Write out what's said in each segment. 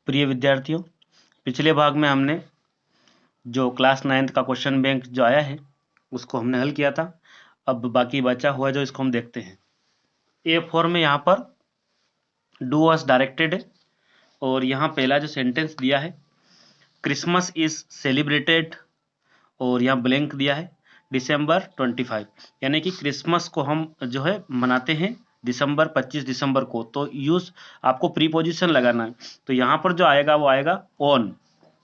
प्रिय विद्यार्थियों, पिछले भाग में हमने जो क्लास 9th का क्वेश्चन बैंक जो आया है उसको हमने हल किया था। अब बाकी बचा हुआ जो इसको हम देखते हैं। A4 में यहाँ पर डू वॉज डायरेक्टेड है और यहाँ पहला जो सेंटेंस दिया है क्रिसमस इज सेलिब्रेटेड और यहाँ ब्लैंक दिया है December 25, यानी कि क्रिसमस को हम जो है मनाते हैं दिसंबर 25 दिसंबर को। तो यूज आपको प्रीपोजिशन लगाना है, तो यहाँ पर जो आएगा वो आएगा ऑन,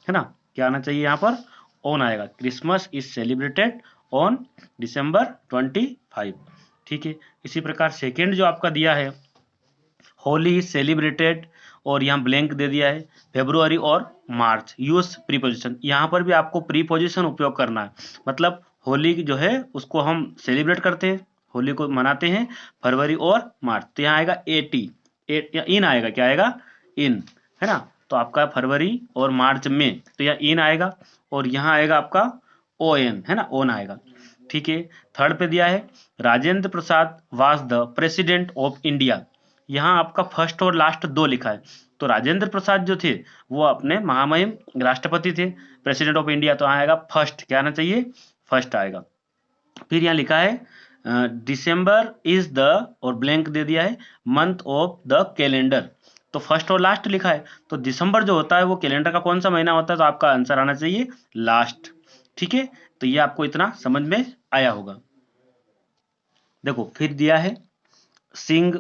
है ना। क्या आना चाहिए यहाँ पर? ऑन आएगा। Christmas is celebrated on December 25, ठीक है। इसी प्रकार सेकेंड जो आपका दिया है होली इज सेलिब्रेटेड और यहाँ ब्लैंक दे दिया है फेब्रुअरी और मार्च। यूज प्रीपोजिशन, यहाँ पर भी आपको प्रीपोजिशन उपयोग करना है। मतलब होली जो है उसको हम सेलिब्रेट करते हैं, होली को मनाते हैं फरवरी और मार्च, तो यहाँ आएगा इन आएगा। क्या आएगा? इन, है ना। तो आपका फरवरी और मार्च में, तो यहाँ इन आएगा और यहाँ आएगा आपका ON, है ना, ओन आएगा, ठीक है। थर्ड पे दिया है Rajendra Prasad was the president of India. यहाँ आपका फर्स्ट और लास्ट दो लिखा है, तो राजेंद्र प्रसाद जो थे वो अपने महामहिम राष्ट्रपति थे, प्रेसिडेंट ऑफ इंडिया, तो आएगा फर्स्ट। क्या आना चाहिए? फर्स्ट आएगा। फिर यहाँ लिखा है दिसंबर इज द और ब्लैंक दे दिया है मंथ ऑफ द कैलेंडर, तो फर्स्ट और लास्ट लिखा है, तो दिसंबर जो होता है वो कैलेंडर का कौन सा महीना होता है, तो आपका आंसर आना चाहिए लास्ट, ठीक है। तो ये आपको इतना समझ में आया होगा। देखो फिर दिया है सिंग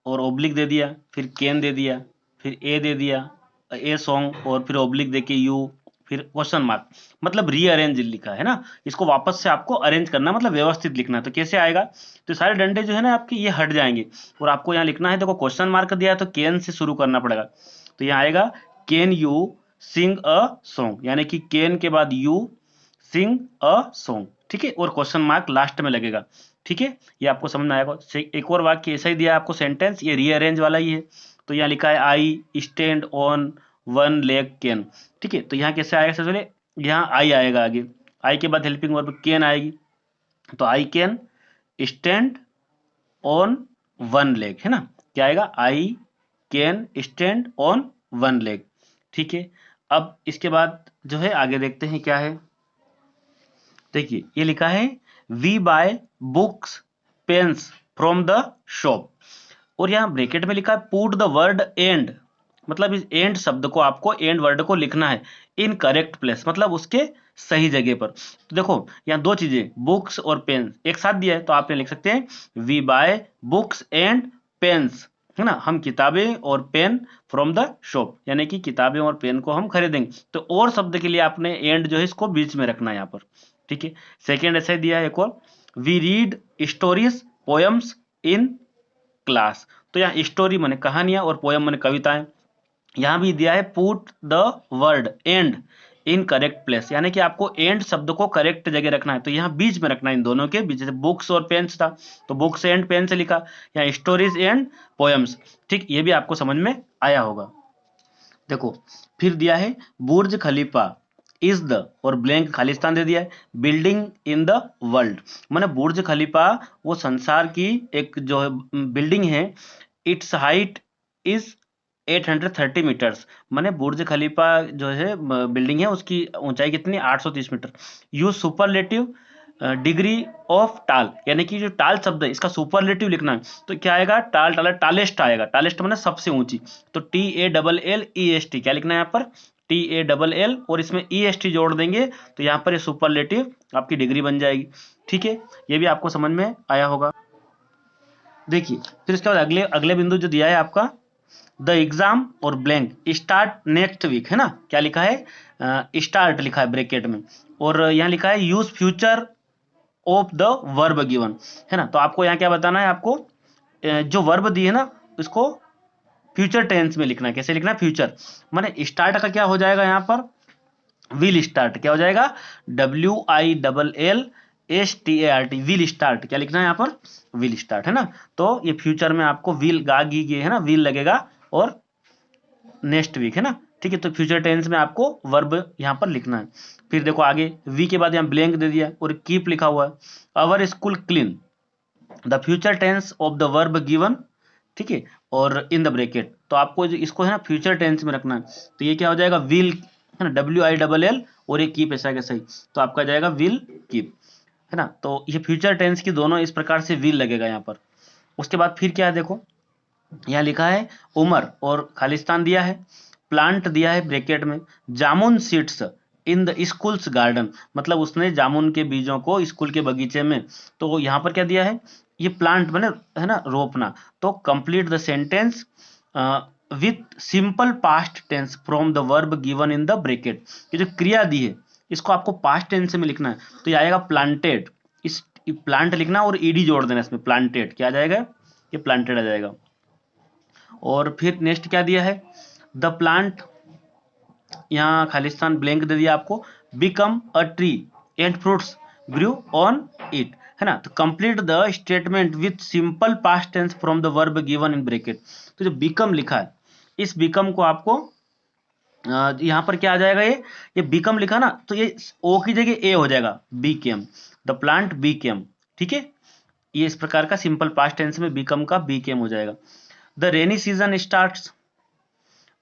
और ओब्लिक दे दिया, फिर कैन दे दिया, फिर ए दे दिया, ए सॉन्ग और फिर ओब्लिक देके यू, फिर क्वेश्चन मार्क, मतलब रीअरेंज लिखा है ना। इसको वापस से आपको अरेंज करना, मतलब व्यवस्थित लिखना है। तो कैसे आएगा? तो सारे डंडे जो है ना आपके ये हट जाएंगे और आपको यहाँ लिखना है। देखो क्वेश्चन मार्क दिया है तो कैन से शुरू करना पड़ेगा, तो यहाँ आएगा can you sing a song, यानी कि कैन के बाद यू सिंग अ सॉन्ग, ठीक है, और क्वेश्चन मार्क लास्ट में लगेगा, ठीक है। ये आपको समझ में आएगा। एक और वाक्य ऐसा ही दिया है आपको सेंटेंस, ये रीअरेंज वाला ही है। तो यहाँ लिखा है I stand on one leg can, ठीक है। तो यहाँ कैसे आएगा? सबसे पहले यहाँ आई आएगा आगे, आई के बाद हेल्पिंग वर्ब कैन आएगी, तो I can stand on one leg, है ना। क्या आएगा? I can stand on one leg, ठीक है। अब इसके बाद जो है आगे देखते हैं क्या है। देखिए ये लिखा है we buy books pens from the shop, और यहाँ ब्रैकेट में लिखा है पुट द वर्ड एंड, मतलब इस एंड शब्द को आपको, एंड वर्ड को लिखना है इन करेक्ट प्लेस, मतलब उसके सही जगह पर। तो देखो यहाँ दो चीजें बुक्स और पेन एक साथ दिया है, तो आपने लिख सकते हैं we buy books and pens, है ना। हम किताबें और पेन फ्रॉम द शॉप, यानी कि किताबें और पेन को हम खरीदेंगे। तो और शब्द के लिए आपने एंड जो है इसको बीच में रखना है यहाँ पर, ठीक है। सेकेंड ऐसा दिया है एक और, we read stories poems in class, तो यहाँ स्टोरी माने कहानियां और पोएम माने कविताएं। यहाँ भी दिया है put the word and in correct place, यानी कि आपको एंड शब्द को करेक्ट जगह रखना है, तो यहाँ बीच में रखना है, इन दोनों के बीच। जैसे बुक्स और पेन्स था तो बुक्स एंड पेन से लिखा, यहाँ स्टोरीज एंड पोएम्स, ठीक। ये भी आपको समझ में आया होगा। देखो फिर दिया है बुर्ज खलीफा इज द और ब्लैंक खालिस्तान दे दिया है बिल्डिंग इन द वर्ल्ड, माने बुर्ज खलीफा वो संसार की एक जो है बिल्डिंग है। इट्स हाइट इज 830 मीटर्स, माने बुर्ज खलीफा जो है बिल्डिंग है उसकी ऊंचाई कितनी? 830 metre. Use superlative degree of tall, यानी कि जो टाल शब्द है इसका सुपरलेटिव लिखना है, तो क्या आएगा? टाल टाल टालेस्ट आएगा, टालेस्ट माने सबसे ऊंची, तो TALLEST, क्या लिखना है यहाँ पर? TALL और इसमें EST जोड़ देंगे, तो यहाँ पर ये सुपरलेटिव आपकी डिग्री बन जाएगी, ठीक है। ये भी आपको समझ में आया होगा। देखिए फिर इसके बाद अगले अगले बिंदु जो दिया है आपका द एग्जाम और ब्लैंक स्टार्ट नेक्स्ट वीक, है ना। क्या लिखा है? स्टार्ट लिखा है ब्रैकेट में, और यहाँ लिखा है use future of the verb given, है ना। तो आपको यहाँ क्या बताना है? आपको जो वर्ब दी है ना उसको फ्यूचर टेंस में लिखना है। कैसे लिखना है? फ्यूचर माने स्टार्ट का क्या हो जाएगा यहाँ पर? विल स्टार्ट, क्या हो जाएगा? WILLSTART, will start. क्या लिखना है यहाँ पर? विल स्टार्ट, है ना। तो ये फ्यूचर में आपको विल गागी है ना, विल लगेगा और नेक्स्ट वीक, है ना, ठीक है। तो फ्यूचर टेंस में आपको वर्ब यहाँ पर लिखना है। फिर देखो आगे वी के बाद यहाँ ब्लैंक दे दिया और कीप लिखा हुआ है। Our school clean, the future tense of the verb given, ठीक है, और इन द ब्रैकेट, तो आपको इसको है ना फ्यूचर टेंस में रखना है, तो ये क्या हो जाएगा, विल, है ना, WILL, और ये कीप ऐसा कैसा ही, तो आपका जाएगा विल कीप, है ना। तो ये फ्यूचर टेंस की दोनों इस प्रकार से विल लगेगा यहाँ पर। उसके बाद फिर क्या है, देखो यहाँ लिखा है उमर और खालिस्तान दिया है, प्लांट दिया है ब्रैकेट में, जामुन seeds in the schools garden, मतलब उसने जामुन के बीजों को स्कूल के बगीचे में, तो यहाँ पर क्या दिया है, ये प्लांट बने, है ना, रोपना, तो complete the sentence with simple past tense from the verb given in the bracket. ये जो क्रिया दी है इसको आपको पास्ट टेंस में लिखना है, तो ये आएगा प्लांटेड, इस प्लांट लिखना और ईडी जोड़ देना इसमें, प्लांटेड क्या आ जाएगा, ये प्लांटेड आ जाएगा। और फिर नेक्स्ट क्या दिया है, द प्लांट, यहाँ खालिस्तान ब्लैंक दे दिया आपको, become a tree and fruits grew on it, है ना। तो complete the statement with simple past tense from the verb given in bracket. तो जो बिकम लिखा है, इस बिकम को आपको यहाँ पर क्या आ जाएगा, ये बिकम लिखा ना, तो ये ओ की जगह ए हो जाएगा, बीकेम, द प्लांट बीकेम, ठीक है। ये इस प्रकार का सिंपल पास्ट टेंस में बिकम का बीकेम हो जाएगा। The rainy season starts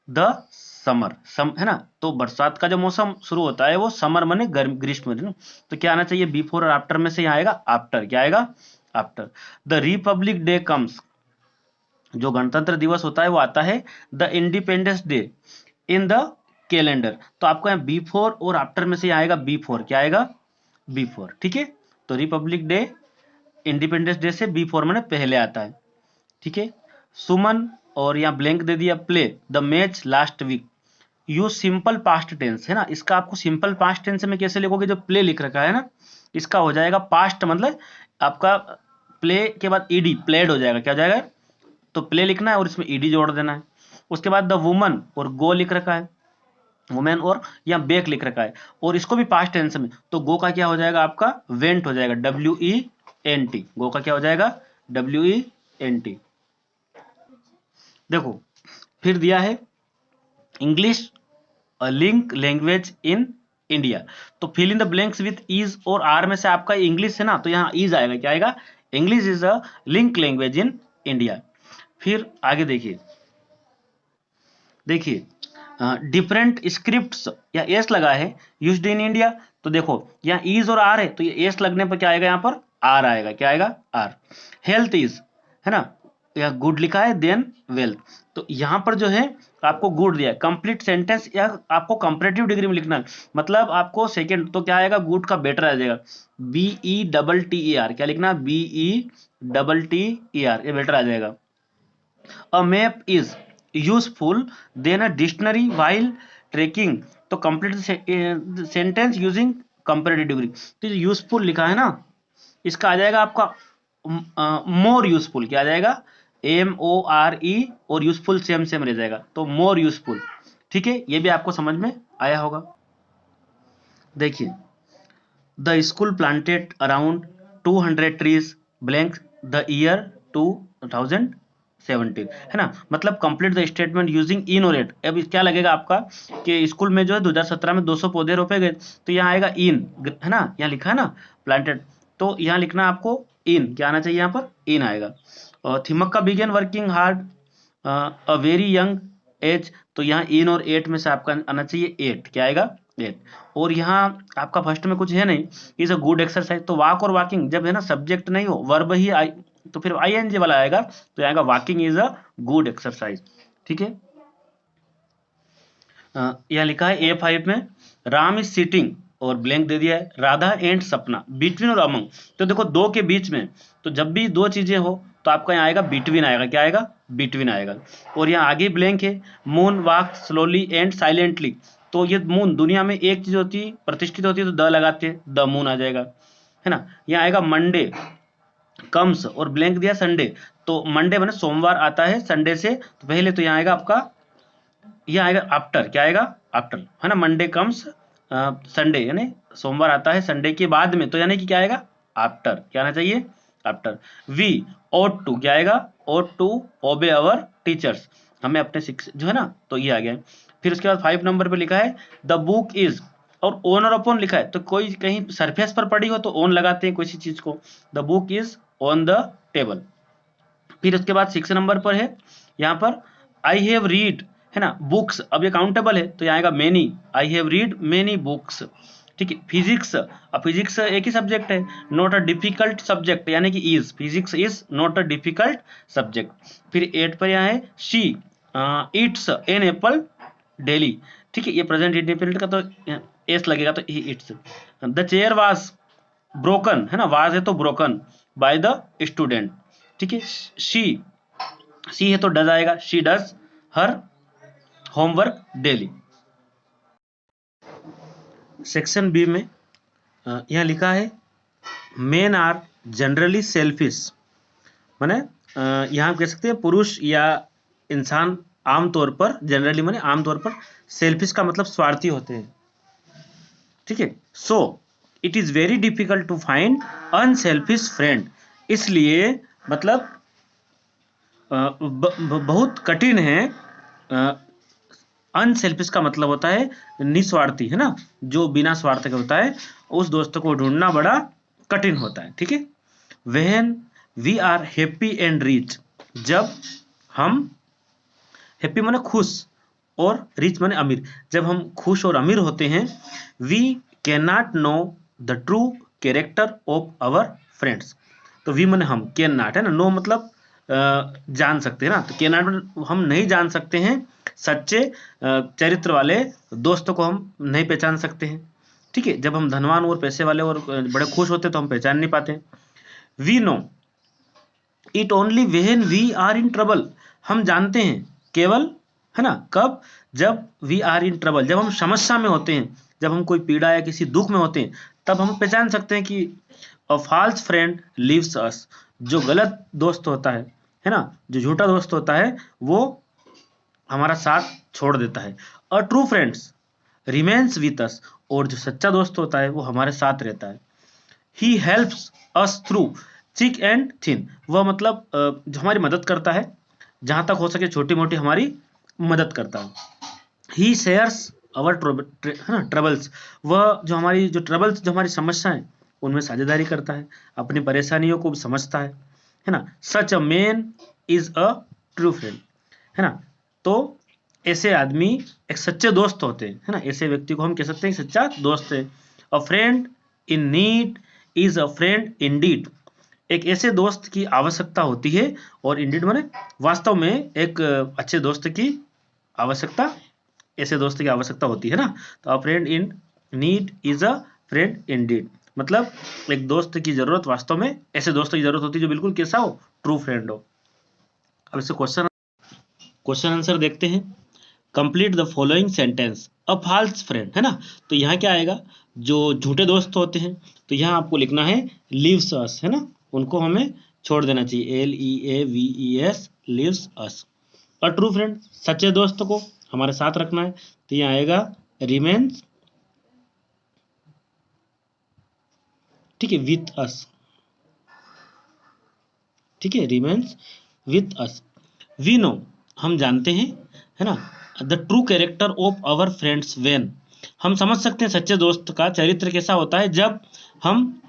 the summer, है ना, तो बरसात का जो मौसम शुरू होता है वो समर माने ग्रीष्म ऋतु, तो क्या आना चाहिए, बिफोर और आफ्टर में से यहाँ आएगा आफ्टर, क्या आएगा, after. The Republic day comes, जो गणतंत्र दिवस होता है वो आता है the independence day in the calendar, तो आपको यहाँ बिफोर और आफ्टर में से आएगा बिफोर, क्या आएगा, बिफोर, ठीक है। तो रिपब्लिक डे इंडिपेंडेंस डे से बिफोर मैंने पहले आता है, ठीक है। सुमन, और यहाँ ब्लैंक दे दिया, play the match last week, use simple past tense, है ना, इसका आपको सिंपल पास्ट टेंस में कैसे लिखोगे, जो प्ले लिख रखा है ना, इसका हो जाएगा पास्ट, मतलब आपका प्ले के बाद ईडी प्लेड हो जाएगा, क्या हो जाएगा, तो प्ले लिखना है और इसमें ईडी जोड़ देना है। उसके बाद द वुमन और गो लिख रखा है, वुमेन, और यहाँ बेक लिख रखा है, और इसको भी पास्ट टेंस में, तो गो का क्या हो जाएगा आपका, वेंट हो जाएगा, WENT, गो का क्या हो जाएगा, WENT। देखो फिर दिया है English link language in India, तो fill in the blanks with is और आर में से आपका इंग्लिश है ना, तो यहाँ इज आएगा, क्या आएगा, English is a link language in India. फिर आगे देखिए, देखिए डिफरेंट स्क्रिप्ट्स या एस लगा है यूज्ड इन इंडिया, तो देखो यहाँ इज और आर है, तो ये एस लगने पर क्या आएगा, यहाँ पर आर आएगा, क्या आएगा, आर। हेल्थ इज, है ना, या गुड लिखा है, देन वेल्थ, तो यहाँ पर जो है आपको गुड दिया है, कंप्लीट सेंटेंस या आपको कंपैरेटिव डिग्री में लिखना है, मतलब आपको सेकंड, तो क्या आएगा, गुड का बेटर आ जाएगा, BETTER, क्या लिखना, BETTER, ये बेटर आ जाएगा। A map is useful then a dictionary while trekking, तो complete sentence using comparative degree, तो यूजफुल लिखा है ना, इसका आ जाएगा आपका मोर यूजफुल, क्या आ जाएगा, MORE, और यूजफुल सेम सेम रह जाएगा, तो मोर यूजफुल, ठीक है। ये भी आपको समझ में आया होगा। देखिए the school planted around 200 trees blank the year 2017, है ना, मतलब complete the statement using in और एट। अब क्या लगेगा आपका कि स्कूल में जो है 2017 में 200 पौधे रोपे गए, तो यहाँ आएगा इन, है ना, यहाँ लिखा है ना प्लांटेड, तो यहाँ लिखना आपको इन, क्या आना चाहिए, यहाँ पर इन आएगा। और Thimmakka began working hard a very young age, तो यहाँ इन और एट में से आपका आना चाहिए एट, क्या आएगा, एट। और यहाँ आपका फर्स्ट में कुछ है नहीं, इज अ गुड एक्सरसाइज, तो वॉक और वॉकिंग जब है ना सब्जेक्ट नहीं हो वर्ब ही आई, तो फिर ING वाला आएगा, तो आएगा walking is a good exercise, ठीक है। यहाँ लिखा है A5 में, राम इज सिटिंग, और ब्लैंक दे दिया है, राधा एंड सपना बिटवीन और अमंग, तो देखो दो के बीच में, तो जब भी दो चीजें हो तो आपका यहाँ आएगा बिटवीन आएगा, क्या आएगा, बिटवीन आएगा। और यहाँ आगे ब्लैंक है, moon walk slowly and silently, तो ये मून दुनिया में एक चीज होती है प्रतिष्ठित होती है, तो द लगाते हैं, द मून आ जाएगा, है ना। यहाँ आएगा मंडे कम्स, और ब्लैंक दिया संडे, तो मंडे माने सोमवार आता है संडे से तो पहले, तो यहाँ आएगा आपका, ये आएगा आफ्टर, क्या आएगा, आफ्टर, है ना, मंडे कम्स संडे, यानी सोमवार आता है संडे के बाद में, तो यानी कि क्या आएगा, आफ्टर, क्या आना चाहिए, आफ्टर। वी ought टू, क्या आएगा, ought to obey our teachers, हमें अपने शिक्षक जो है ना, तो ये आ गया। फिर उसके बाद 5 नंबर पे लिखा है द बुक इज, और ओन और अपॉन लिखा है, तो कोई कहीं सरफेस पर पड़ी हो तो ओन लगाते हैं किसी चीज को, the book is on the table. फिर उसके बाद 6 नंबर पर है यहाँ पर आई हैव रीड, है ना, बुक्स। अब ये काउंटेबल है तो यहाँ आएगा many, I have read many books. ठीक है, फिजिक्स, अब फिजिक्स एक ही सब्जेक्ट है, नॉट अ डिफिकल्ट सब्जेक्ट, यानी कि is, physics is not a difficult subject. फिर 8 पर यहाँ है she eats an apple daily. ठीक है, ये प्रेजेंट इंडेफिनिट का तो एस लगेगा तो he eats. The chair was broken, है ना, वाज है तो ब्रोकन बाय द स्टूडेंट। ठीक है, शी है तो डज आएगा, she does her homework daily. Section B में यहाँ लिखा है मेन आर जनरली सेल्फिश, माने यहाँ कह सकते हैं पुरुष या इंसान आमतौर पर, जनरली माने आमतौर पर, सेल्फिश का मतलब स्वार्थी होते हैं। ठीक है, so it is very difficult to find unselfish friend, इसलिए मतलब बहुत कठिन है। अनसेल्फिश का मतलब होता है निस्वार्थी, है ना, जो बिना स्वार्थ के होता है, उस दोस्त को ढूंढना बड़ा कठिन होता है। ठीक है, when we are happy and rich, जब हम, हैप्पी माने खुश और रिच माने अमीर, जब हम खुश और अमीर होते हैं, we can not know the true character of our friends. तो वी माने हम, कैन नॉट है ना, नो मतलब जान सकते हैं ना, तो कैन नॉट हम नहीं जान सकते हैं, सच्चे चरित्र वाले दोस्तों को हम नहीं पहचान सकते हैं। ठीक है, जब हम धनवान और पैसे वाले और बड़े खुश होते हैं तो हम पहचान नहीं पाते। We know it only when we are in trouble, हम जानते हैं केवल, है ना, कब, जब वी आर इन ट्रबल, जब हम समस्या में होते हैं, जब हम कोई पीड़ा या किसी दुख में होते हैं, तब हम पहचान सकते हैं कि a false friend leaves us, जो गलत दोस्त होता है ना, जो झूठा दोस्त होता है, वो हमारा साथ छोड़ देता है। A true friends remains with अस, और जो सच्चा दोस्त होता है वो हमारे साथ रहता है। He helps us through thick and thin, वह मतलब जो हमारी मदद करता है, जहां तक हो सके छोटी मोटी हमारी मदद करता है। ही शेयर्स अवर ट्रबल्स, वह जो हमारी जो ट्रबल्स, जो हमारी समस्याएं, उनमें साझेदारी करता है, अपनी परेशानियों को समझता है ना। सच a man is a true friend, है ना, तो ऐसे आदमी एक सच्चे दोस्त होते हैं, है ना, ऐसे व्यक्ति को हम कह सकते हैं सच्चा दोस्त है। अ friend in need is a friend Indeed, एक ऐसे दोस्त की आवश्यकता होती है, और इंडीड माने वास्तव में एक अच्छे दोस्त की आवश्यकता, ऐसे दोस्त की आवश्यकता होती है ना। तो अ friend in need is a friend Indeed, मतलब एक दोस्त की जरूरत, वास्तव में ऐसे दोस्त की जरूरत होती है जो बिल्कुल कैसा हो, ट्रू फ्रेंड हो। अब इसे क्वेश्चन आंसर देखते हैं। Complete the following sentence, a false friend, है ना, तो यहाँ क्या आएगा, जो झूठे दोस्त होते हैं, तो यहाँ आपको लिखना है लीव्स अस, है ना, उनको हमें छोड़ देना चाहिए, LEAVES, leaves us. A true friend, सच्चे दोस्त को हमारे साथ रखना है, तो यहाँ आएगा रिमेन्स, ठीक है, विथ अस, ठीक है, remains with us. We know, हम जानते हैं, है ना, the true character of our friends when, हम समझ सकते हैं सच्चे दोस्त का चरित्र कैसा होता है, जब हम,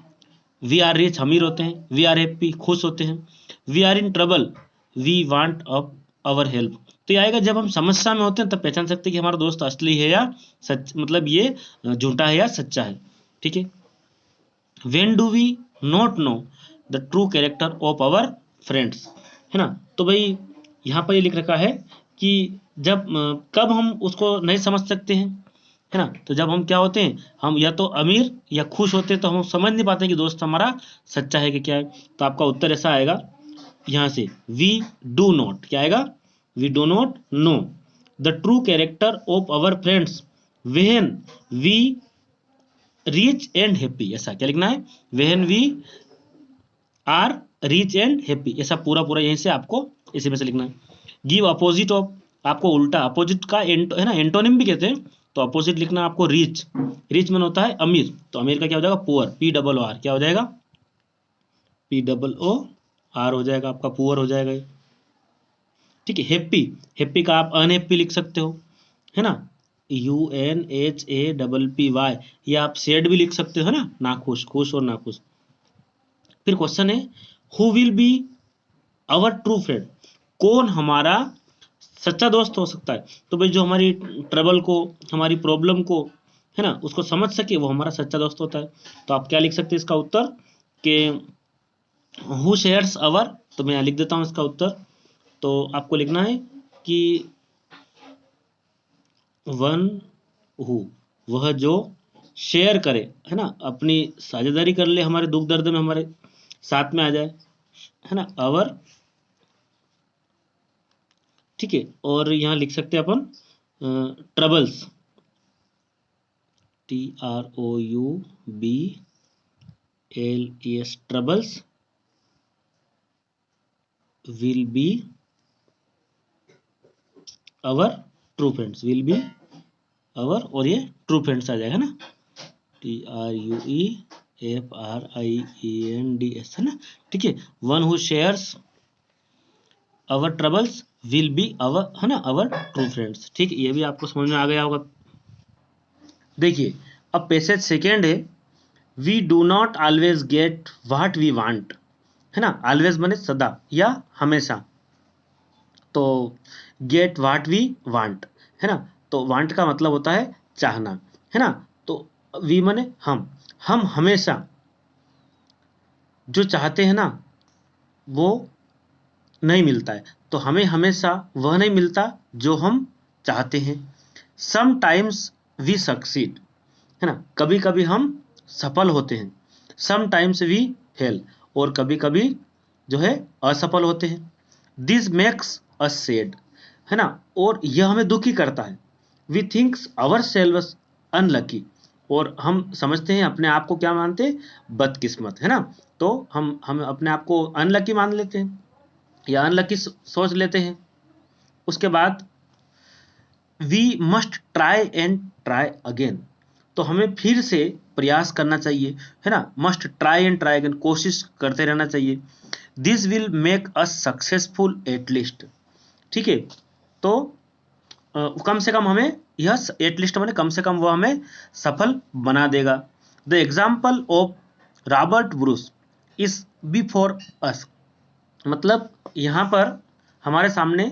वी आर रिच, अमीर होते हैं, वी आर हैप्पी, खुश होते हैं, we are in trouble, we want up our help. तो ये आएगा जब हम समस्या में होते हैं, तब पहचान सकते हैं कि हमारा दोस्त असली है या सच, मतलब ये झूठा है या सच्चा है। ठीक है, when do we not know the true character of our friends, है ना, तो भाई यहाँ पर ये लिख रखा है कि जब कब हम उसको नहीं समझ सकते हैं, है ना, तो जब हम क्या होते हैं, हम या तो अमीर या खुश होते हैं, तो हम समझ नहीं पाते कि दोस्त हमारा सच्चा है कि क्या है। तो आपका उत्तर ऐसा आएगा यहाँ से, वी डू नॉट, क्या आएगा, we do not know the true character of our friends when we rich and happy, ऐसा क्या लिखना है, when we are rich and happy, ऐसा पूरा पूरा यहीं से आपको इसी में से लिखना है। गिव अपोजिट ऑफ, आपको उल्टा अपोजिट का है ना, एंटोनिम भी कहते हैं, तो अपोजिट लिखना आपको रिच, रिच में होता है अमीर, तो अमीर का क्या हो जाएगा, पुअर, POOR, क्या हो जाएगा, POOR हो जाएगा आपका, पुअर हो जाएगा। ठीक है, हैप्पी, हैप्पी का आप अनहैप्पी लिख सकते हो, है ना, UNHAPPY, ये आप सैड भी लिख सकते हो ना, नाखुश, खुश और नाखुश। फिर क्वेश्चन है who will be our true friend, कौन हमारा सच्चा दोस्त हो सकता है? तो भाई जो हमारी ट्रबल को, हमारी प्रॉब्लम को, है ना, उसको समझ सके, वो हमारा सच्चा दोस्त होता है। तो आप क्या लिख सकते हैं इसका उत्तर कि हु शेयर्स अवर, तो मैं यहाँ लिख देता हूँ इसका उत्तर। तो आपको लिखना है कि वन हु, वह जो शेयर करे, है ना, अपनी साझेदारी कर ले, हमारे दुख दर्द में हमारे साथ में आ जाए, है ना, अवर, ठीक है। और यहाँ लिख सकते हैं अपन troubles, TROUBLES, troubles will be our true friends, will be our, और ये ट्रू फ्रेंड्स आ जाएगा ना, TRUEFRIENDS, है ना, ठीक है। One who shares our troubles will be our, है ना, अवर ट्रू फ्रेंड्स, ठीक है। ये भी आपको समझ में आ गया होगा। देखिए अब पैसेज सेकेंड है, we do not always get what we want, है ना, ऑलवेज माने सदा या हमेशा, तो गेट व्हाट वी वांट, है ना, तो वांट का मतलब होता है चाहना, है ना, तो वी माने हम हमेशा जो चाहते हैं ना वो नहीं मिलता है, तो हमें हमेशा वह नहीं मिलता जो हम चाहते हैं। सम टाइम्स वी सक्सीड, है ना, कभी कभी हम सफल होते हैं। सम टाइम्स वी फेल, और कभी कभी जो है असफल होते हैं। दिस मेक्स अस सैड, है ना, और यह हमें दुखी करता है। We thinks ourselves unlucky, और हम समझते हैं अपने आप को क्या मानते हैं, बदकिस्मत, है ना, तो हम अपने आप को अनलकी मान लेते हैं या अनलकी सोच लेते हैं। उसके बाद we must try and try again, तो हमें फिर से प्रयास करना चाहिए, है ना, must try and try again, कोशिश करते रहना चाहिए। This will make us successful at least, ठीक है। तो कम से कम हमें यह एटलीस्ट माने कम से कम वो हमें सफल बना देगा। The example of Robert Bruce is before us, मतलब यहाँ पर हमारे सामने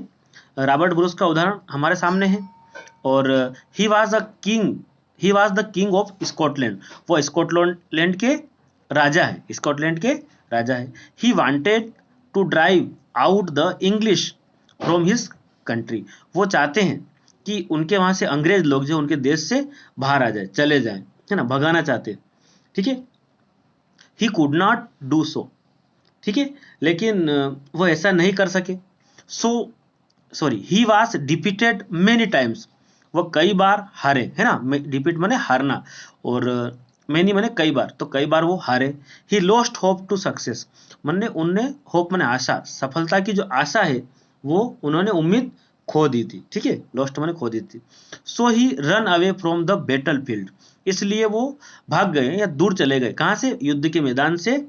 रॉबर्ट ब्रूस का उदाहरण हमारे सामने है। और he was the king of Scotland, वो स्कॉटलैंड के राजा है, स्कॉटलैंड के राजा है। He wanted to drive out the English from his country, वो चाहते हैं कि उनके वहां से अंग्रेज लोग जो उनके देश से बाहर आ जाए, चले जाए, है ना, भगाना चाहते हैं, ठीक है। He could not do so, ठीक है, लेकिन वो ऐसा नहीं कर सके। He was defeated many times, वो कई बार हारे, है ना, डिफीट माने हारना, और मेनी माने कई बार, तो कई बार वो हारे। He lost hope to success, माने उनने होप माने आशा, सफलता की जो आशा है वो उन्होंने उम्मीद खो दी थी, ठीक है, लॉस्ट माने खो दी थी। सो ही run away from the battle field, इसलिए वो भाग गए या दूर चले गए, कहां से, युद्ध के मैदान से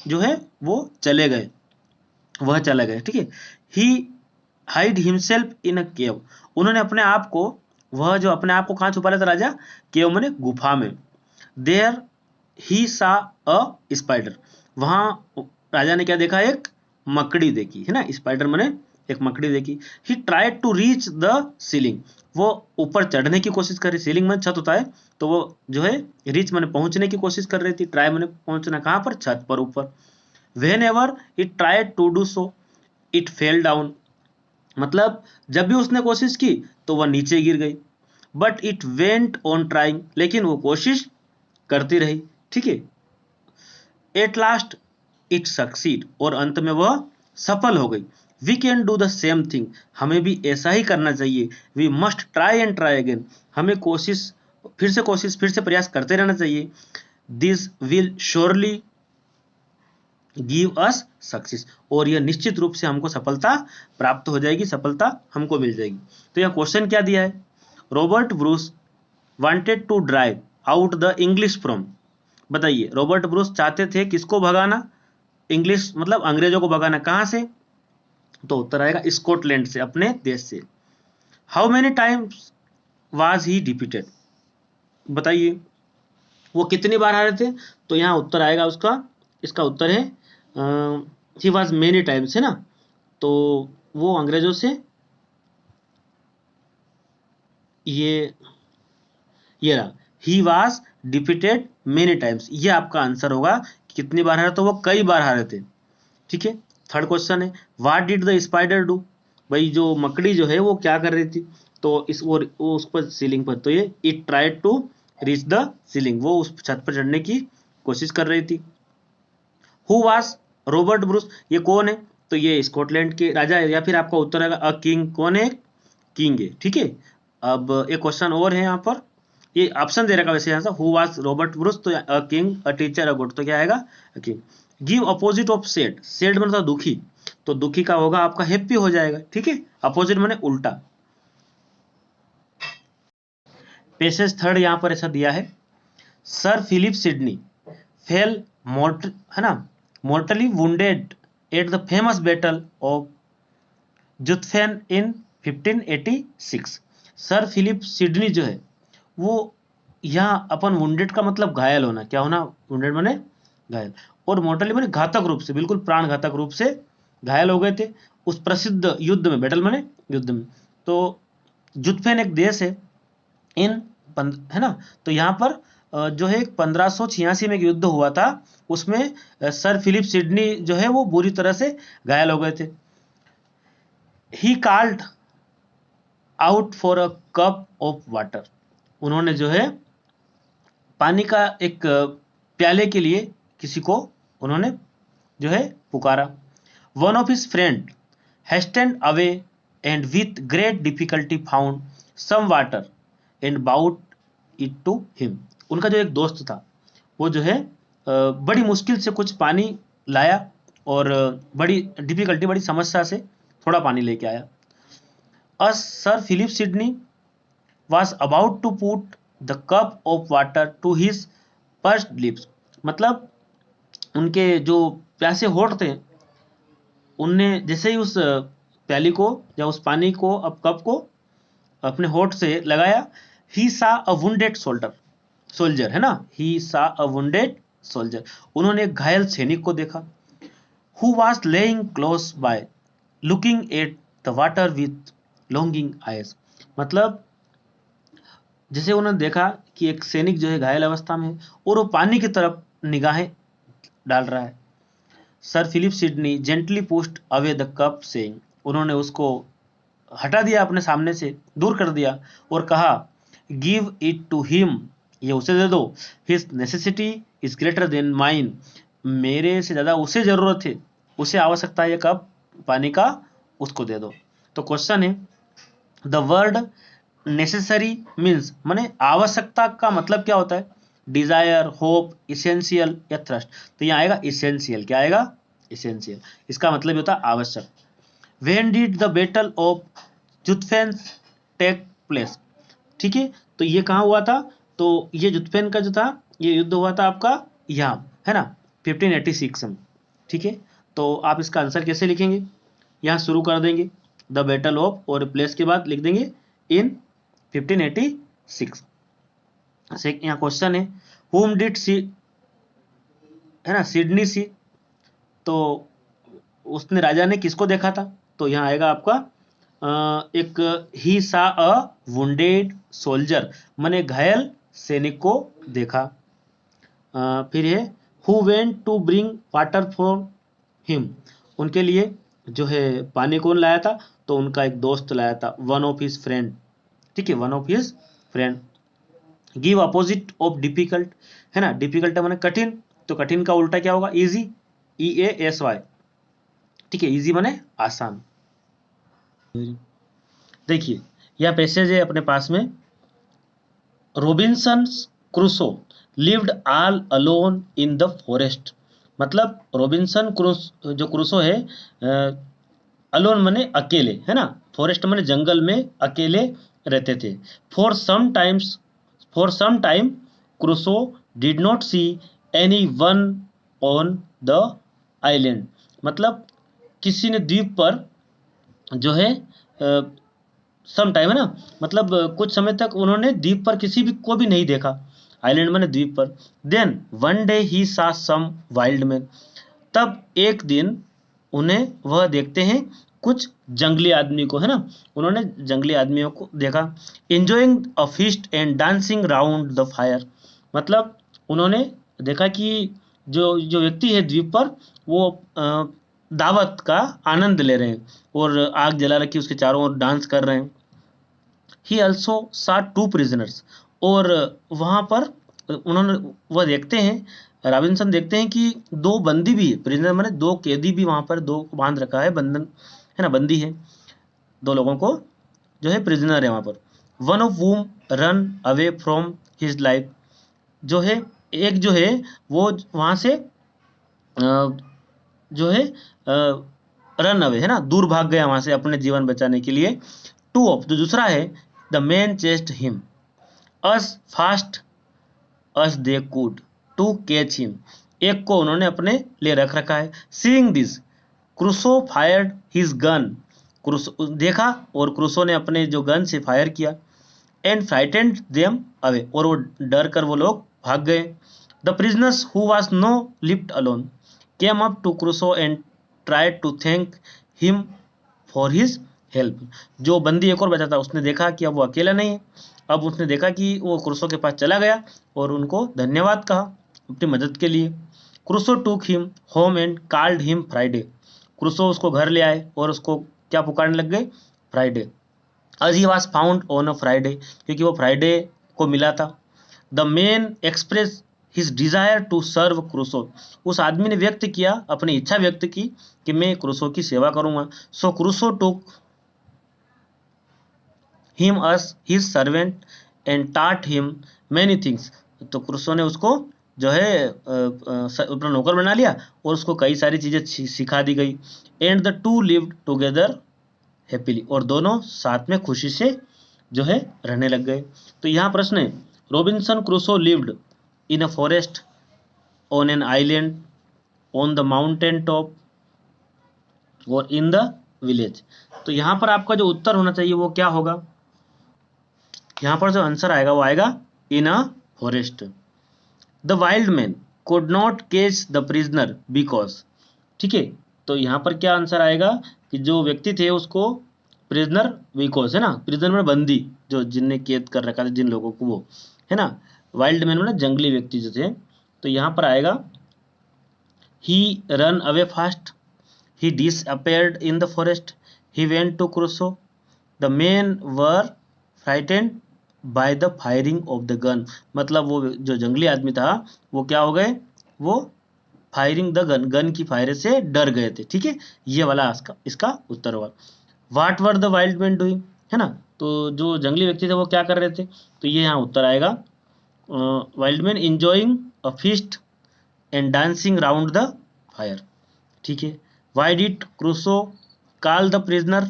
जो है वो चले गए, वह चला गया, ठीक है। ही हाइड हिमसेल्फ इन अ केव, उन्होंने अपने आप को, वह जो अपने आप को कहां छुपा लेता राजा, केव माने गुफा में। देयर ही सा अ स्पाइडर, वहां राजा ने क्या देखा, एक मकड़ी देखी, है ना, स्पाइडर माने एक मकड़ी देखी। He tried to reach the ceiling, वो ऊपर चढ़ने की कोशिश कर रही, सीलिंग में छत होता है, तो वो जो है रीच माने पहुंचने की कोशिश कर रही थी, ट्राई माने पहुंचना, कहां पर, छत पर ऊपर। Whenever it tried to do so it fell down, मतलब जब भी उसने कोशिश की तो वह नीचे गिर गई। But it went on trying, लेकिन वो कोशिश करती रही, ठीक है। एट लास्ट इट सक्सीड, और अंत में वह सफल हो गई। We can do the same thing, हमें भी ऐसा ही करना चाहिए। We must try and try again, हमें कोशिश फिर से प्रयास करते रहना चाहिए। This will surely give us success, और यह निश्चित रूप से हमको सफलता प्राप्त हो जाएगी, सफलता हमको मिल जाएगी। तो यह क्वेश्चन क्या दिया है, Robert Bruce wanted to drive out the English from, बताइए रॉबर्ट ब्रूस चाहते थे किसको भगाना, इंग्लिश मतलब अंग्रेजों को भगाना, कहां से, तो उत्तर आएगा स्कॉटलैंड से, अपने देश से। How many times was he defeated, बताइए वो कितनी बार हारे थे, तो यहाँ उत्तर आएगा उसका, इसका उत्तर है ही वॉज मेनी टाइम्स, है ना, तो वो अंग्रेजों से ये रहा, he was defeated many times, ये आपका आंसर होगा। कितनी बार हारे? तो वो कई बार हारे थे। ठीक है। थर्ड क्वेश्चन है, what did the spider do? भाई जो मकड़ी जो है वो क्या कर रही थी? तो वो उस पर सीलिंग पर, तो ये it tried to reach the ceiling, वो उस छत पर चढ़ने की कोशिश कर रही थी। Who was Robert Bruce? ये कौन है? तो ये स्कॉटलैंड के राजा है, या फिर आपका उत्तर आएगा अ किंग। कौन है? किंग है। ठीक है। अब एक क्वेश्चन और है यहाँ पर, ये ऑप्शन दे रखा वैसे यहाँ से, हु वाज रॉबर्ट ब्रूस, तो a king, a teacher, a good, तो क्या आएगा? King. Give opposite of sad, sad मतलब दुखी, तो दुखी का होगा आपका हैप्पी हो जाएगा। ठीक है। अपोजिट माने उल्टा। पेसेज थर्ड यहाँ पर ऐसा दिया है, सर फिलिप सिडनी फेल मोर्ट है ना मोर्टली wounded at the famous battle of जुत्फेन in 1586। Sir Philip Sydney जो है वो यहाँ अपन वुंडेड का मतलब घायल होना, क्या होना? वुंडेड माने घायल, और मोर्टली माने घातक रूप से, बिल्कुल प्राण घातक रूप से घायल हो गए थे उस प्रसिद्ध युद्ध में। बैटल माने युद्ध में। तो जुत्फेन एक देश है इन है ना, तो यहाँ पर जो है 1586 में एक युद्ध हुआ था, उसमें सर फिलिप सिडनी जो है वो बुरी तरह से घायल हो गए थे। He called out for a cup of water, उन्होंने जो है पानी का एक प्याले के लिए किसी को उन्होंने जो है पुकारा। One of his friend हेस्टेंड away and with great difficulty found some water and bought it to him, उनका जो एक दोस्त था वो जो है बड़ी मुश्किल से कुछ पानी लाया, और बड़ी डिफिकल्टी, बड़ी समस्या से थोड़ा पानी लेके आया। अस sir Philip Sydney was about to put the cup of water to his parched lips, मतलब उनके जो प्यासे होठ थे, उनने जैसे ही उस प्याली को या उस पानी को, अब कप को अपने होठ से लगाया, ही सा अ वुंडेड सोल्जर है ना, ही सा अ वुंडेड सोल्जर, उन्होंने एक घायल सैनिक को देखा। Who was laying close by looking at the water with longing eyes, मतलब जैसे उन्होंने देखा कि एक सैनिक जो है घायल अवस्था में है और वो पानी की तरफ निगाहें डाल रहा है। Sir Philip Sidney gently pushed away the cup saying, उन्होंने उसको हटा दिया, अपने सामने से दूर कर दिया और कहा, गिव इट टू हिम, ये उसे दे दो, his necessity is greater than mine, मेरे से ज़्यादा उसे ज़रूरत है, उसे आवश्यकता है ये कप पानी का, उसको दे दो। तो क्वेश्चन है, द वर्ड नेसेसरी मीन्स माने आवश्यकता का मतलब क्या होता है? डिजायर, होप, इसेंशियल या थ्रस्ट, तो यहाँ आएगा इसेंशियल। क्या आएगा? इसेंशियल। इसका मतलब होता है आवश्यक। When did the battle of जुत्फेन take place, ठीक है, तो ये कहाँ हुआ था? तो ये जुत्फेन का जो था ये युद्ध हुआ था आपका यहाँ, है ना, 1586 में। ठीक है। तो आप इसका आंसर कैसे लिखेंगे? यहाँ शुरू कर देंगे द बैटल ऑफ, और प्लेस के बाद लिख देंगे इन 1586। यहाँ क्वेश्चन है, हुम डिड सी, है ना, सिडनी सी, तो उसने, राजा ने किसको देखा था? तो यहाँ आएगा आपका एक ही सा अ वुंडेड सोल्जर, माने घायल सैनिक को देखा। फिर है who went to bring water for him, उनके लिए जो है पानी कौन लाया था? तो उनका एक दोस्त लाया था, वन ऑफ हिज फ्रेंड। ठीक है, one of his friend. Give opposite of difficult, है ना, डिफिकल्ट माने कठिन, तो कठिन का उल्टा क्या होगा? Easy, EASY। ठीक है, इजी माने आसान। देखिए यह पैसेज है अपने पास में, Robinson Crusoe lived all alone in the forest, मतलब रॉबिन्सन जो क्रूसो है अलोन माने अकेले, है ना, फॉरेस्ट माने जंगल में अकेले रहते थे। For some time Crusoe did not see anyone on the island, मतलब किसी ने द्वीप पर जो है सम टाइम, है ना, मतलब कुछ समय तक उन्होंने द्वीप पर किसी भी को भी नहीं देखा, आइलैंड माने द्वीप पर। देन वन डे ही सा सम वाइल्ड मैन, तब एक दिन उन्हें वह देखते हैं कुछ जंगली आदमी को, है ना, उन्होंने जंगली आदमियों को देखा। Enjoying a feast and dancing round the fire, मतलब उन्होंने देखा कि जो जो व्यक्ति है द्वीप पर, वो दावत का आनंद ले रहे हैं और आग जला रखी उसके चारों ओर डांस कर रहे हैं। ही ऑल्सो सा टू प्रिजनर्स, और वहां पर उन्होंने वह देखते हैं, रॉबिन्सन देखते हैं कि दो बंदी भी है, प्रिजनर माने दो कैदी भी वहां पर, दो को बांध रखा है, बंधन है ना, बंदी है, दो लोगों को जो है प्रिजनर है वहां पर। One of वूम run away from his life, जो है एक जो है वो वहां से जो है रन अवे, है ना, दूर भाग गया वहां से अपने जीवन बचाने के लिए। टू ऑफ, जो दूसरा है, the man chased him as fast as they could to catch him, एक को उन्होंने अपने लिए रख रखा है। Seeing this Crusoe fired his gun, Crusoe देखा और क्रूसो ने अपने जो गन से फायर किया। एंड फ्राइटेंड देम अवे, और वो डर कर वो लोग भाग गए। The prisoners who was now left alone came up to Crusoe and tried to thank him for his help, जो बंदी एक और बचा था उसने देखा कि अब वो अकेला नहीं है, अब उसने देखा कि वो क्रूसो के पास चला गया और उनको धन्यवाद कहा अपनी मदद के लिए। क्रूसो टूक him home and called him Friday, Crusoe उसको घर ले आए और उसको क्या पुकारने लग गए, Friday. as he was found on a Friday, क्योंकि वो फ्राइडे को मिला था। The man expressed his desire to serve Crusoe, उस आदमी ने व्यक्त किया, अपनी इच्छा व्यक्त की कि मैं क्रूसो की सेवा करूंगा। सो Crusoe took him us his servant and टाट हिम मैनी थिंग्स, तो क्रूसो ने उसको जो है अपना नौकर बना लिया और उसको कई सारी चीजें सिखा दी गई। And the two lived together happily, और दोनों साथ में खुशी से जो है रहने लग गए। तो यहाँ प्रश्न है, Robinson Crusoe lived in a forest, on an island, on the mountain top, और इन द विलेज। तो यहाँ पर आपका जो उत्तर होना चाहिए वो क्या होगा, यहाँ पर जो आंसर आएगा वो आएगा इन a forest. The wild man could not catch the prisoner because, ठीक है, तो यहाँ पर क्या आंसर आएगा कि जो व्यक्ति थे उसको प्रिजनर बिकॉज, है ना, प्रिजनर में बंदी, जो जिनने कैद कर रखा था जिन लोगों को, वो है ना, वाइल्ड मैन में जंगली व्यक्ति जो थे। तो यहाँ पर आएगा ही run away fast, he disappeared in the forest, he went to Crusoe, the main were frightened by the firing of the gun, मतलब वो जो जंगली आदमी था वो क्या हो गए, वो फायरिंग द गन, गन की फायर से डर गए थे, ठीक है, ये वाला इसका उत्तर होगा। What were the wild man doing, है ना, तो जो जंगली व्यक्ति थे वो क्या कर रहे थे, तो ये यहाँ उत्तर आएगा wild man enjoying a feast and dancing round the fire, ठीक है। Why did Crusoe call the prisoner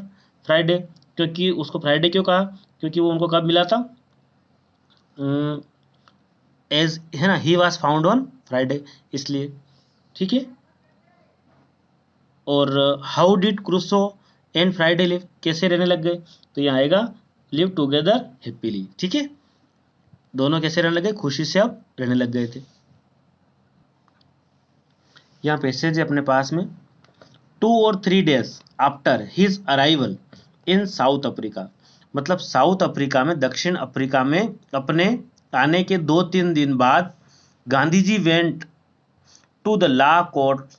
Friday, क्योंकि उसको फ्राइडे क्यों कहा, क्योंकि वो उनको कब मिला था, एज, है ना, he was found on Friday, इसलिए, ठीक है। और how did Crusoe and Friday live, कैसे रहने लग गए, तो यहाँ आएगा लिव टुगेदर हैप्पीली, ठीक है, दोनों कैसे रहने लगे, खुशी से अब रहने लग गए थे। यहाँ पैसेज है अपने पास में, 2 or 3 days after his arrival in south Africa, मतलब साउथ अफ्रीका में, दक्षिण अफ्रीका में अपने आने के 2-3 दिन बाद Gandhi ji went to the law court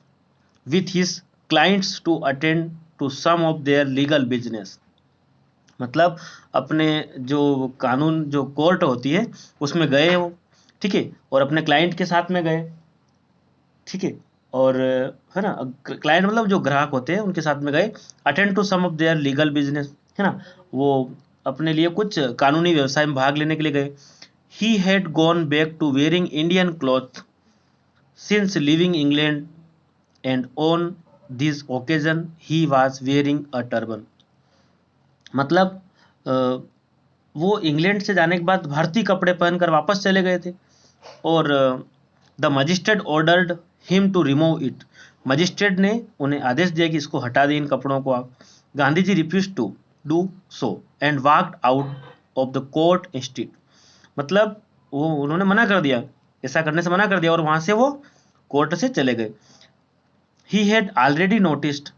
with his clients to attend to some of their legal business, मतलब अपने जो कानून जो कोर्ट होती है उसमें गए वो, ठीक है, और अपने क्लाइंट के साथ में गए, ठीक है, और है ना, क्लाइंट मतलब जो ग्राहक होते हैं उनके साथ में गए। Attend to some of their legal business, है ना, वो अपने लिए कुछ कानूनी व्यवसाय में भाग लेने के लिए गए। He had gone back to wearing Indian cloth since living England and on this occasion he was wearing a turban, मतलब वो इंग्लैंड से जाने के बाद भारतीय कपड़े पहनकर वापस चले गए थे, और the magistrate ordered him to remove it, magistrate ने उन्हें आदेश दिया कि इसको हटा दें इन कपड़ों को आप। Gandhi ji refuse to do so and walked out of the court instead, मतलब वो उन्होंने मना कर दिया, ऐसा करने से मना कर दिया और वहां से वो कोर्ट से चले गए। he had already noticed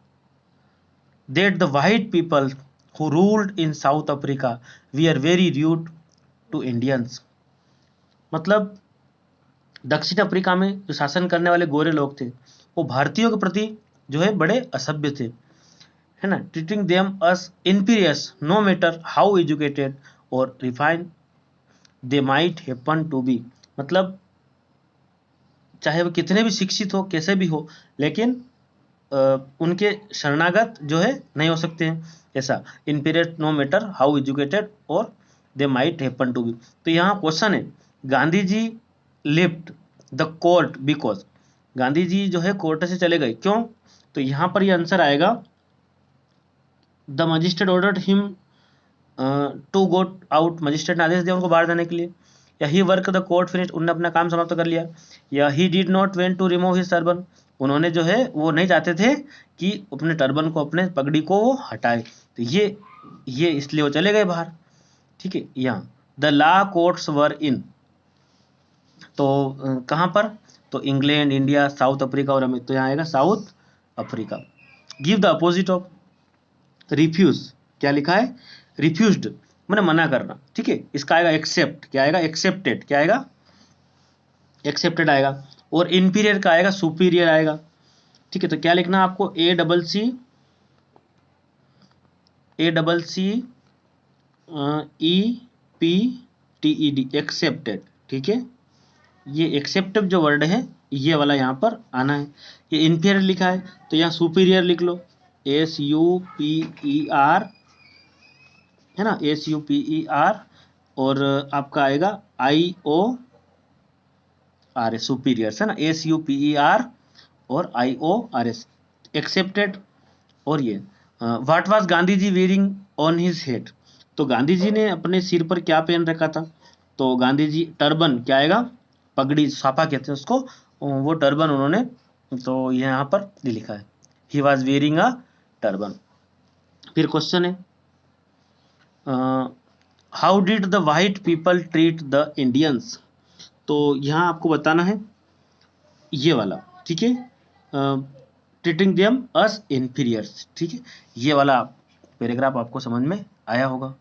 that the white people who ruled in South Africa were very rude to Indians. मतलब दक्षिण अफ्रीका में जो शासन करने वाले गोरे लोग थे वो भारतीयों के प्रति जो है बड़े असभ्य थे, है ना. Treating them us inferiors no matter how educated और refined they might happen to be. मतलब चाहे वो कितने भी शिक्षित हो, कैसे भी हो, लेकिन उनके शरणागत जो है नहीं हो सकते हैं, ऐसा. Inferior no matter how educated और they might happen to be. तो यहाँ क्वेश्चन है, Gandhi ji left the court because, Gandhi ji जो है कोर्ट से चले गए क्यों. तो यहाँ पर ये आंसर आएगा, the magistrate ordered him to go out. Magistrate ने आदेश दिया उनको बाहर जाने के लिए. या he work the court finish, उन्होंने अपना काम समाप्त कर लिया. या he did not went to remove his turban, उन्होंने जो है वो नहीं चाहते थे कि अपने टर्बन को, अपने पगड़ी को वो हटाए. तो ये इसलिए वो चले गए बाहर. ठीक है. यहाँ the law courts were in, तो कहाँ पर, तो इंग्लैंड, इंडिया, साउथ अफ्रीका और अमेरिका. तो यहाँ आएगा South Africa. Give the opposite of refuse, क्या लिखा है, रिफ्यूज्ड मैंने मना करना. ठीक है. इसका आएगा एक्सेप्ट, क्या आएगा, एक्सेप्टेड, क्या आएगा, एक्सेप्टेड आएगा. और इंफीरियर का आएगा सुपीरियर आएगा. ठीक है. तो क्या लिखना आपको, A double C E P T E D, accepted. ठीक है. ये एक्सेप्टिव जो वर्ड है ये वाला यहाँ पर आना है. ये इंफीरियर लिखा है तो यहाँ सुपीरियर लिख लो, SUPER, है ना, SUPER. और आपका आएगा IORS, सुपीरियर है ना, SUPER और IORS, एक्सेप्टेड. और ये what was Gandhi ji wearing on his head, तो गांधी जी ने अपने सिर पर क्या पहन रखा था. तो गांधी जी टर्बन, क्या आएगा, पगड़ी, साफा कहते हैं उसको, वो टर्बन उन्होंने, तो यहाँ पर लिखा है he was wearing a turban. फिर क्वेश्चन है, how did the white people treat the Indians. तो यहाँ आपको बताना है ये वाला. ठीक है. ट्रीटिंग देम अस इन्फीरियर्स. ठीक है. ये वाला पैराग्राफ आपको समझ में आया होगा.